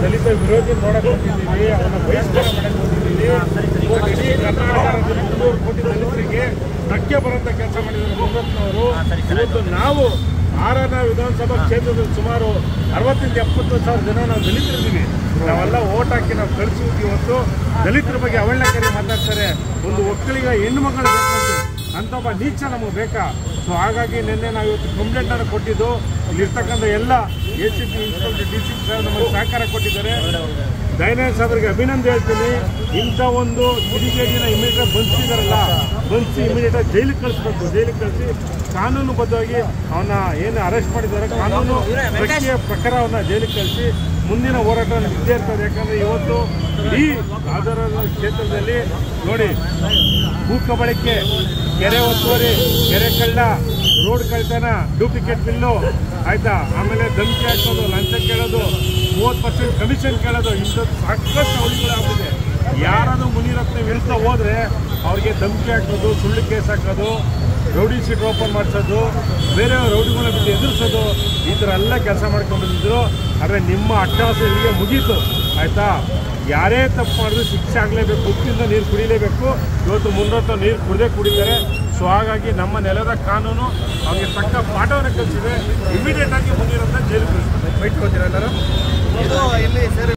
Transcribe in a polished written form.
ದಲಿತ ವಿರೋಧಿ ನೋಡಕ್ಕೆ ಬಂದಿದ್ದೀವಿ, ಅವನ್ನ ಬಹಿಷ್ಕಾರ ಮಾಡಕ್ಕೆ ಬಂದಿದ್ದೀವಿ. ಇಡೀ ಕರ್ನಾಟಕ ರಾಜ್ಯದ 300 ಕೋಟಿ ದಲಿತರಿಗೆ ಧಕ್ಕೆ ಬರುವಂಥ ಕೆಲಸ ಮಾಡಿದ್ದಾರೆ ಮುನಿರತ್ನವರು. ಇವತ್ತು ನಾವು ಆರನ ವಿಧಾನಸಭಾ ಕ್ಷೇತ್ರದಲ್ಲಿ ಸುಮಾರು 60-70 ಜನ ನಾವು ದಲಿತರಿದ್ದೀವಿ. ನಾವೆಲ್ಲ ಓಟ್ ಹಾಕಿ ನಾವು ಕಳಿಸಿದ್ವಿ. ಇವತ್ತು ದಲಿತರ ಬಗ್ಗೆ ಅವಹೇಳನಕಾರಿ ಮಾತಾಡ್ತಾರೆ. ಒಂದು ಒಕ್ಕಲಿಗ ಹೆಣ್ಣು ಮಕ್ಕಳು ಬೇಕಂತೆ, ಅಂತ ಒಬ್ಬ ನೀಚ ನಮಗೆ ಬೇಕಾ? ಸೊ ಹಾಗಾಗಿ ನಿನ್ನೆ ನಾವು ಇವತ್ತು ಕಂಪ್ಲೇಂಟನ್ನು ಕೊಟ್ಟಿದ್ದು. ಇಲ್ಲಿರ್ತಕ್ಕಂಥ ಎಲ್ಲ ACP ಇನ್ಸ್ಪೆಕ್ಟರ್ DC ಸಾಹೇಬ್ ನಮಗೆ ಸಹಕಾರ ಕೊಟ್ಟಿದ್ದಾರೆ. ದಯಾನಂದ ಸಾಹೇಬ್ರಿಗೆ ಅಭಿನಂದನೆ ಹೇಳ್ತೀನಿ. ಇಂಥ ಒಂದು ಕಿಡಿಗೇಡಿನ ಇಮಿಡಿಯೇಟ್ ಬಂಧಿಸಿದಾರಲ್ಲ, ಬಂಧಿಸಿ ಇಮಿಡಿಯೇಟಾಗಿ ಜೈಲಿಗೆ ಕಳಿಸ್ಬೇಕು. ಜೈಲಿಗೆ ಕಳಿಸಿ ಕಾನೂನುಬದ್ಧವಾಗಿ ಅವನ್ನ ಏನು ಅರೆಸ್ಟ್ ಮಾಡಿದ್ದಾರೆ ಕಾನೂನು ಪ್ರಕಾರ ಅವನ್ನ ಜೈಲಿಗೆ ಕಳಿಸಿ ಮುಂದಿನ ಹೋರಾಟ ಇದ್ದೇ ಇರ್ತದೆ. ಯಾಕಂದರೆ ಇವತ್ತು ಈ ಆಧಾರ ಕ್ಷೇತ್ರದಲ್ಲಿ ನೋಡಿ, ಭೂ ಕಬಳಿಕೆ, ಕೆರೆ ಒತ್ತುವರಿ, ಕೆರೆ ಕಳ್ಳ, ರೋಡ್ ಕಳ್ತನ, ಡೂಪ್ಲಿಕೇಟ್ ಬಿಲ್ಲು ಆಯ್ತಾ, ಆಮೇಲೆ ಧಮಕಿ ಹಾಕೋದು, ಲಂಚ ಕೇಳೋದು, 30% ಕಮಿಷನ್ ಕೇಳೋದು, ಇಂಥದ್ದು ಸಾಕಷ್ಟು ಅವಳಿಗಳಾಗಿದೆ. ಯಾರಾದರೂ ಮುನಿರತ್ನ ವಿರುದ್ಧ ಹೋದರೆ ಅವ್ರಿಗೆ ಧಮಕಿ ಹಾಕೋದು, ಸುಳ್ಳು ಕೇಸ್ ಹಾಕೋದು, ರೌಡಿ ಶೀಟ್ ಓಪನ್ ಮಾಡಿಸೋದು, ಬೇರೆ ರೌಡಿಗಳನ್ನ ಬಿಟ್ಟು ಎದುರಿಸೋದು, ಈ ಥರ ಎಲ್ಲ ಕೆಲಸ ಮಾಡ್ಕೊಂಡಿದ್ರು. ಆದರೆ ನಿಮ್ಮ ಅಟ್ಟಹಾಸ ಇಲ್ಲಿಗೆ ಮುಗೀತು ಆಯಿತಾ. ಯಾರೇ ತಪ್ಪು ಮಾಡಿದ್ರು ಶಿಕ್ಷೆ ಆಗಲೇಬೇಕು, ಉಪ್ಪಿಂದ ನೀರು ಕುಡಿಲೇಬೇಕು. ಇವತ್ತು ಮುನಿರತ್ನ ನೀರು ಕುಡಿತಾರೆ. ಸೊ ಹಾಗಾಗಿ ನಮ್ಮ ನೆಲದ ಕಾನೂನು ಅವ್ರಿಗೆ ತಕ್ಕ ಪಾಠವನ್ನು ಕಲಿಸಿದೆ. ಇಮಿಡಿಯೇಟಾಗಿ ಮುನಿರತ್ನ ಜೈಲಿಗೆ ಕಳಿಸ್ತಾರೆ. ಬೈಟ್ ಹೋಗ್ತೀರಾ ಎಲ್ಲರೂ?